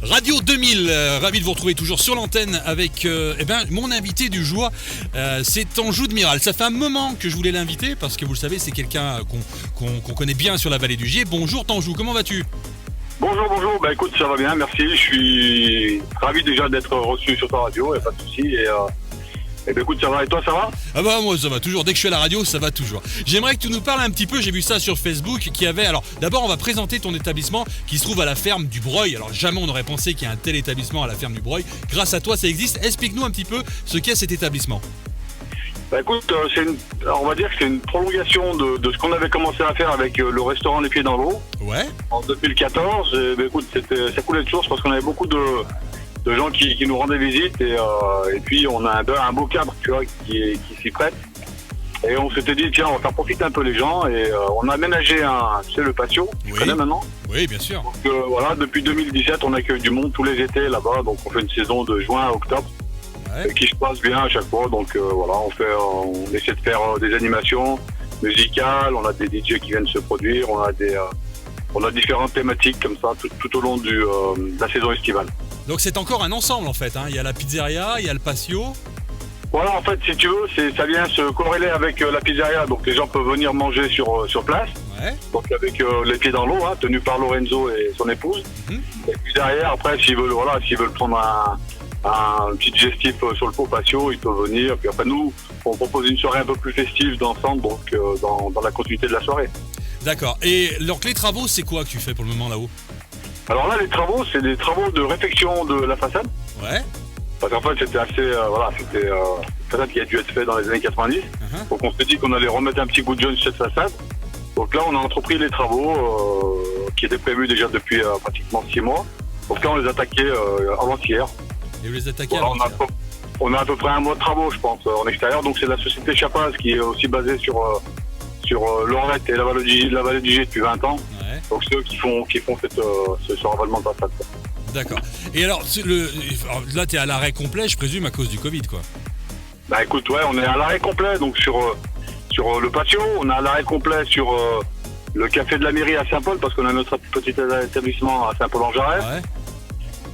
Radio 2000, ravi de vous retrouver toujours sur l'antenne avec mon invité du jour, c'est Tanjou Dmiral. Ça fait un moment que je voulais l'inviter parce que vous le savez, c'est quelqu'un qu'on connaît bien sur la vallée du Gier. Bonjour Tanjou, comment vas-tu ? Bonjour. Bah écoute, ça va bien, merci. Je suis ravi déjà d'être reçu sur ta radio, y a pas de souci. Et écoute, ça va. Et toi, ça va ? Ah bah moi ça va toujours, dès que je suis à la radio ça va toujours. J'aimerais que tu nous parles un petit peu, j'ai vu ça sur Facebook qui avait, alors d'abord on va présenter ton établissement qui se trouve à la ferme du Breuil. Alors jamais on n'aurait pensé qu'il y a un tel établissement à la ferme du Breuil. Grâce à toi ça existe, explique-nous un petit peu ce qu'est cet établissement. Bah écoute, on va dire que c'est une prolongation de ce qu'on avait commencé à faire avec le restaurant Les Pieds dans l'eau. Ouais. En 2014, bah écoute, ça coulait de source parce qu'on avait beaucoup de gens qui nous rendaient visite et puis on a un beau cadre, tu vois, qui s'y prête. Et on s'était dit, tiens, on va faire profiter un peu les gens et on a aménagé le patio, tu connais maintenant ? Oui, bien sûr. Donc voilà, depuis 2017, on accueille du monde tous les étés là-bas, donc on fait une saison de juin à octobre. Ouais. Et qui se passe bien à chaque fois, donc voilà, on essaie de faire des animations musicales, on a des DJ qui viennent se produire, on a différentes thématiques comme ça tout au long de la saison estivale. Donc c'est encore un ensemble en fait, hein. Il y a la pizzeria, il y a le patio. Voilà, en fait, si tu veux, ça vient se corréler avec la pizzeria, donc les gens peuvent venir manger sur place. Ouais. Donc avec les pieds dans l'eau, hein, tenu par Lorenzo et son épouse. Mm-hmm. Et puis derrière, après, s'ils veulent prendre un petit digestif sur le pot patio, ils peuvent venir. Puis après, nous, on propose une soirée un peu plus festive d'ensemble, donc dans la continuité de la soirée. D'accord. Et donc les travaux, c'est quoi que tu fais pour le moment là-haut ? Alors là, les travaux, c'est des travaux de réfection de la façade. Ouais. Parce qu'en fait, c'était c'était une façade qui a dû être faite dans les années 90. Uh-huh. Donc on s'est dit qu'on allait remettre un petit goût de jaune sur cette façade. Donc là, on a entrepris les travaux qui étaient prévus déjà depuis pratiquement 6 mois. Donc là, on les a attaqués avant-hier. Et vous les attaquez avant-hier ? On a à peu près un mois de travaux, je pense, en extérieur. Donc c'est la société Chapaz qui est aussi basée sur Lorette et la vallée du Gier depuis 20 ans. Ouais. Donc c'est eux qui font ce ravalement de façade. D'accord. Et alors, là, tu es à l'arrêt complet, je présume, à cause du Covid, quoi. Bah écoute, ouais, on est à l'arrêt complet, donc sur le patio, on est à l'arrêt complet sur le café de la mairie à Saint-Paul, parce qu'on a notre petit établissement à Saint-Paul-en-Jarret. Ouais.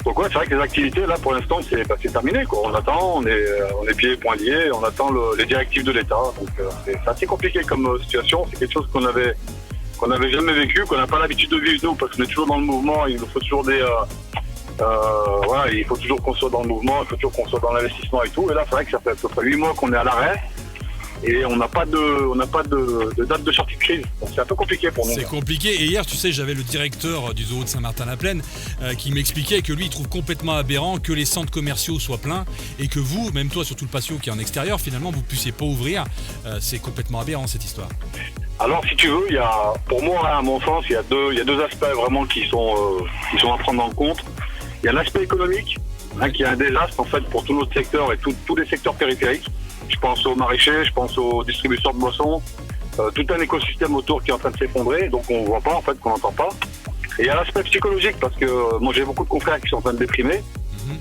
Donc ouais, c'est vrai que les activités, là, pour l'instant, c'est terminé, quoi. On attend, on est pieds et poings liés, on attend les directives de l'État. Donc c'est assez compliqué comme situation, c'est quelque chose qu'on n'avait jamais vécu, qu'on n'a pas l'habitude de vivre, nous, parce qu'on est toujours dans le mouvement, il nous faut toujours il faut toujours qu'on soit dans le mouvement, il faut toujours qu'on soit dans l'investissement et tout. Et là, c'est vrai que ça fait à peu près 8 mois qu'on est à l'arrêt et on n'a pas de date de sortie de crise. Donc c'est un peu compliqué pour nous. C'est compliqué. Et hier, tu sais, j'avais le directeur du zoo de Saint-Martin-la-Plaine qui m'expliquait que lui, il trouve complètement aberrant que les centres commerciaux soient pleins et que vous, même toi, sur tout le patio qui est en extérieur, finalement, vous ne puissiez pas ouvrir. C'est complètement aberrant, cette histoire. Alors, si tu veux, pour moi, à mon sens, il y a deux aspects vraiment qui sont à prendre en compte. Il y a l'aspect économique, qui est un désastre en fait pour tout notre secteur et tous les secteurs périphériques. Je pense aux maraîchers, je pense aux distributeurs de boissons, tout un écosystème autour qui est en train de s'effondrer, donc on ne voit pas en fait, qu'on n'entend pas. Et il y a l'aspect psychologique parce que moi j'ai beaucoup de confrères qui sont en train de déprimer.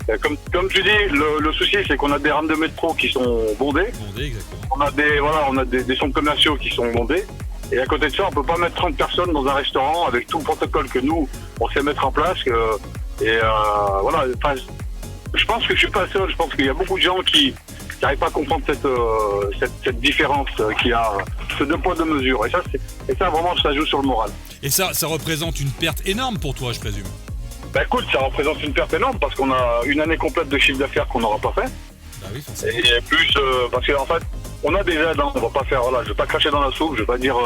Mm-hmm. Comme tu dis, le souci c'est qu'on a des rames de métro qui sont bondées. Exactement. On a des centres commerciaux qui sont bondés. Et à côté de ça, on peut pas mettre 30 personnes dans un restaurant avec tout le protocole que nous on sait mettre en place. Je pense que je suis pas seul. Je pense qu'il y a beaucoup de gens qui n'arrivent pas à comprendre cette différence qu'il y a, ce 2 poids 2 mesures. Et ça vraiment, ça joue sur le moral. Et ça représente une perte énorme pour toi, je présume. Bah écoute, ça représente une perte énorme parce qu'on a une année complète de chiffre d'affaires qu'on n'aura pas fait. Bah oui, forcément. Et plus parce qu'en fait, on a des aides. On va pas faire. Voilà, je vais pas cracher dans la soupe. Je vais pas dire.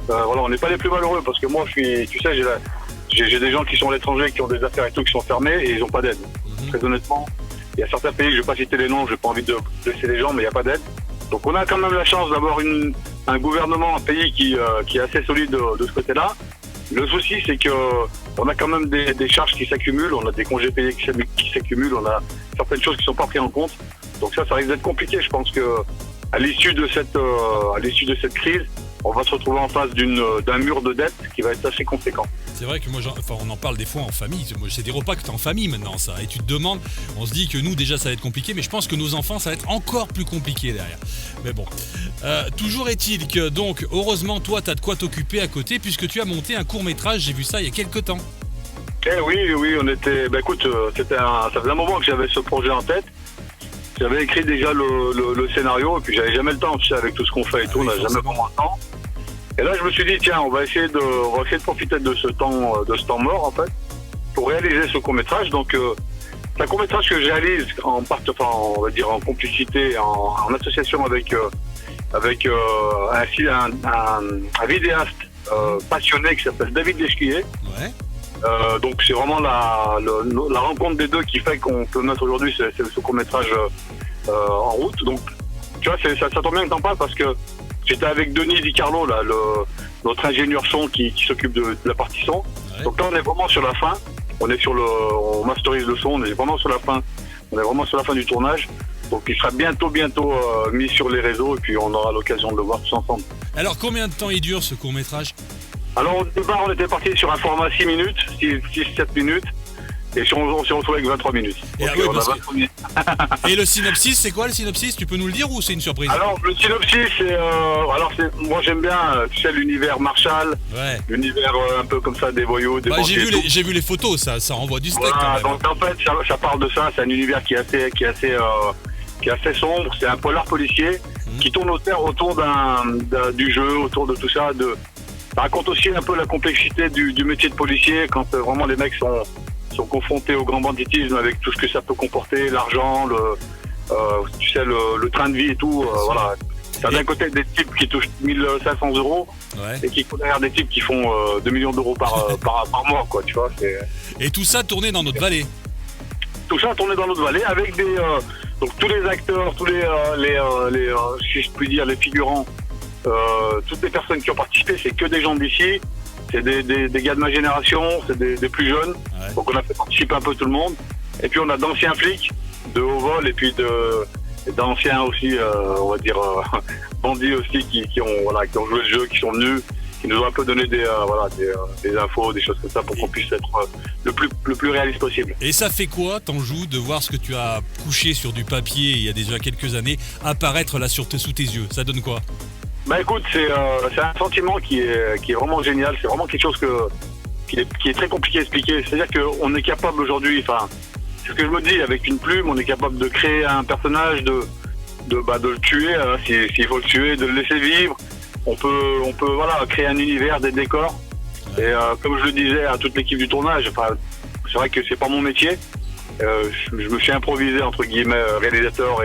On n'est pas les plus malheureux parce que moi, j'ai des gens qui sont à l'étranger, qui ont des affaires et tout, qui sont fermés et ils n'ont pas d'aide. Mm-hmm. Très honnêtement, il y a certains pays, je ne vais pas citer les noms, je n'ai pas envie de blesser les gens, mais il n'y a pas d'aide. Donc on a quand même la chance d'avoir un gouvernement, un pays qui est assez solide de ce côté-là. Le souci, c'est qu'on a quand même des charges qui s'accumulent, on a des congés payés qui s'accumulent, on a certaines choses qui ne sont pas prises en compte. Donc ça risque d'être compliqué. Je pense qu'à l'issue de cette crise, on va se retrouver en face d'un mur de dette qui va être assez conséquent. C'est vrai que moi, on en parle des fois en famille. C'est des repas que tu as en famille maintenant, ça. Et tu te demandes, on se dit que nous, déjà, ça va être compliqué, mais je pense que nos enfants, ça va être encore plus compliqué derrière. Mais bon. Toujours est-il que, donc, heureusement, toi, tu as de quoi t'occuper à côté, puisque tu as monté un court-métrage, j'ai vu ça il y a quelques temps. Oui, on était. Bah écoute, ça faisait un moment que j'avais ce projet en tête. J'avais écrit déjà le scénario et puis j'avais jamais le temps, tu sais, avec tout ce qu'on fait et tout, on n'a jamais vraiment le temps. Et là, je me suis dit, tiens, on va essayer de profiter de ce temps mort, en fait, pour réaliser ce court-métrage. Donc, c'est un court-métrage que je réalise on va dire en complicité, en association avec un vidéaste passionné qui s'appelle David Lescuyer. Ouais. Donc, c'est vraiment la rencontre des deux qui fait qu'on peut mettre aujourd'hui ce court-métrage en route. Donc, tu vois, ça tombe bien que t'en parles parce que j'étais avec Denis Di Carlo, là, notre ingénieur son qui s'occupe de la partie son. Ouais. Donc là, on est vraiment sur la fin. On masterise le son. On est vraiment sur la fin. On est vraiment sur la fin du tournage. Donc il sera bientôt mis sur les réseaux et puis on aura l'occasion de le voir tous ensemble. Alors combien de temps il dure ce court-métrage ? Alors au départ, on était parti sur un format 6 minutes, 6-7 minutes. Et on s'est retrouvé avec 23 minutes. Et, et le synopsis, c'est quoi le synopsis ? Tu peux nous le dire ou c'est une surprise ? Alors le synopsis, moi j'aime bien, tu sais, l'univers Marshall, l'univers un peu comme ça des voyous, des bandits. J'ai vu les photos, ça renvoie du steak. Voilà, donc en fait, ça parle de ça. C'est un univers qui est assez sombre. C'est un polar policier qui tourne autour du jeu, autour de tout ça. Ça raconte aussi un peu la complexité du métier de policier quand vraiment les mecs sont confrontés au grand banditisme avec tout ce que ça peut comporter, l'argent, le train de vie et tout. Voilà. T'as d'un côté des types qui touchent 1500 € et qui courent derrière des types qui font 2 millions d'euros par mois, quoi, tu vois. Et tout ça tourné dans notre vallée. Tout ça tourné dans notre vallée avec donc tous les acteurs, tous les si je puis dire, les figurants, toutes les personnes qui ont participé, c'est que des gens d'ici. C'est des gars de ma génération, c'est des plus jeunes. Ouais. Donc on a fait participer un peu tout le monde. Et puis on a d'anciens flics de haut vol et puis d'anciens aussi, on va dire, bandits aussi qui ont joué le jeu, qui sont venus, qui nous ont un peu donné des infos, des choses comme ça pour qu'on puisse être le plus réaliste possible. Et ça fait quoi, Tanjou, de voir ce que tu as couché sur du papier il y a déjà quelques années apparaître là sous tes yeux ? Ça donne quoi ? Bah écoute, c'est un sentiment qui est vraiment génial. C'est vraiment quelque chose qui est très compliqué à expliquer. C'est-à-dire qu'on est capable aujourd'hui, c'est ce que je me dis, avec une plume, on est capable de créer un personnage, de le tuer, s'il faut le tuer, de le laisser vivre. On peut créer un univers, des décors. Et comme je le disais à toute l'équipe du tournage, c'est vrai que c'est pas mon métier. Je me suis improvisé entre guillemets réalisateur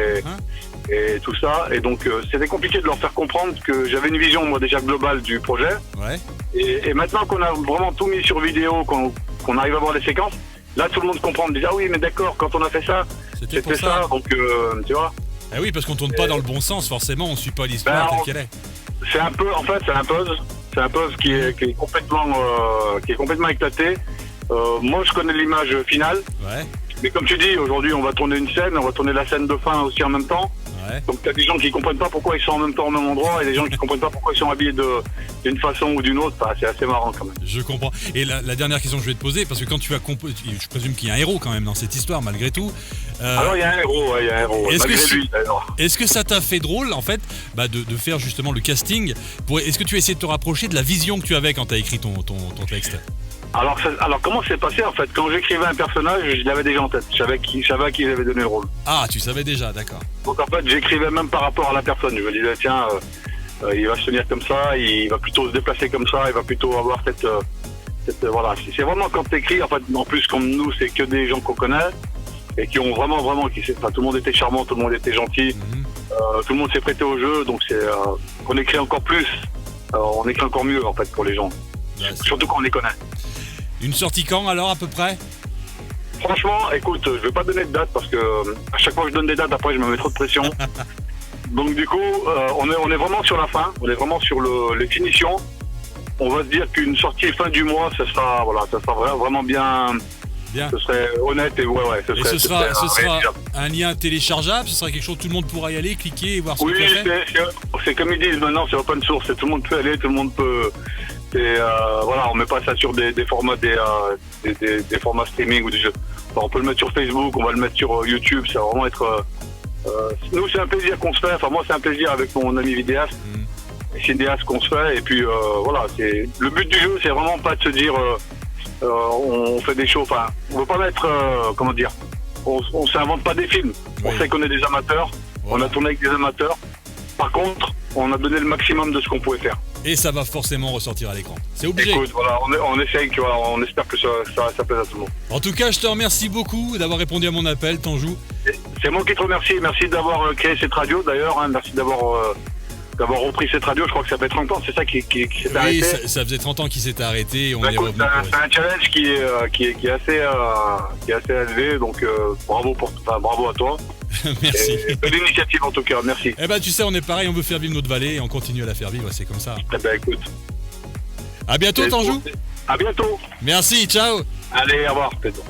et tout ça, et donc c'était compliqué de leur faire comprendre que j'avais une vision moi déjà globale du projet. Ouais. Et maintenant qu'on a vraiment tout mis sur vidéo, qu'on arrive à voir les séquences, là tout le monde comprend, on dit ah oui mais d'accord, quand on a fait ça, c'était ça, donc tu vois. Ah oui, parce qu'on tourne pas dans le bon sens forcément, on suit pas l'histoire telle qu'elle est. C'est un peu, en fait c'est un puzzle qui est complètement éclaté. Moi je connais l'image finale. Ouais. Mais comme tu dis, aujourd'hui on va tourner une scène, on va tourner la scène de fin aussi en même temps. Ouais. Donc t'as des gens qui comprennent pas pourquoi ils sont en même temps au même endroit et des gens qui comprennent pas pourquoi ils sont habillés d'une façon ou d'une autre. C'est assez marrant quand même. Je comprends. Et la dernière question que je vais te poser, parce que quand tu as je présume qu'il y a un héros quand même dans cette histoire malgré tout. Alors il y a un héros, Est-ce que ça t'a fait drôle en fait de faire justement le casting est-ce que tu as essayé de te rapprocher de la vision que tu avais quand tu as écrit ton texte ? Alors comment c'est passé en fait ? Quand j'écrivais un personnage, je l'avais déjà en tête. Je savais à qui j'avais donné le rôle. Ah, tu savais déjà, d'accord. Donc en fait, j'écrivais même par rapport à la personne. Je me disais tiens, il va se tenir comme ça, il va plutôt se déplacer comme ça, il va plutôt avoir cette voilà. C'est vraiment quand t'écris, en fait, en plus comme nous, c'est que des gens qu'on connaît et qui ont vraiment tout le monde était charmant, tout le monde était gentil, tout le monde s'est prêté au jeu, donc on écrit encore plus, on écrit encore mieux en fait pour les gens, surtout quand on les connaît. Une sortie quand alors à peu près ? Franchement, écoute, je vais pas donner de date parce que à chaque fois que je donne des dates, après je me mets trop de pression. Donc du coup, on est vraiment sur la fin, on est vraiment sur les finitions. On va se dire qu'une sortie fin du mois, ça sera vraiment bien. Ce serait honnête et ce sera un lien téléchargeable, ce sera quelque chose, tout le monde pourra y aller, cliquer et voir ce que tu as fait. Oui, c'est comme ils disent maintenant, c'est open source, tout le monde peut aller, tout le monde peut. On met pas ça sur des formats des formats streaming ou des jeux. Enfin, on peut le mettre sur Facebook, on va le mettre sur YouTube, ça va vraiment être. Nous c'est un plaisir qu'on se fait. Enfin moi c'est un plaisir avec mon ami vidéaste, cinéaste qu'on se fait. Et puis c'est le but du jeu, c'est vraiment pas de se dire on fait des shows. Enfin, on veut pas mettre, comment dire, on s'invente pas des films. Oui. On sait qu'on est des amateurs. Voilà. On a tourné avec des amateurs. Par contre, on a donné le maximum de ce qu'on pouvait faire. Et ça va forcément ressortir à l'écran. C'est obligé. Écoute, voilà, on essaye, tu vois, on espère que ça plaise à tout le monde. En tout cas, je te remercie beaucoup d'avoir répondu à mon appel, Tanjou. C'est moi qui te remercie. Merci d'avoir créé cette radio d'ailleurs. Hein. Merci d'avoir repris cette radio. Je crois que ça fait 30 ans, c'est ça qui s'est Oui, arrêté. ça faisait 30 ans qu'il s'était arrêté et on Bah, est écoute, revenu. c'est un challenge qui est assez élevé. Donc bravo à toi. Merci. Et belle initiative en tout cas. Merci. Eh ben, tu sais, on est pareil, on veut faire vivre notre vallée et on continue à la faire vivre, c'est comme ça. Eh ben écoute. À bientôt, Tanjou. À bientôt. Merci, ciao. Allez, au revoir. Peut-être.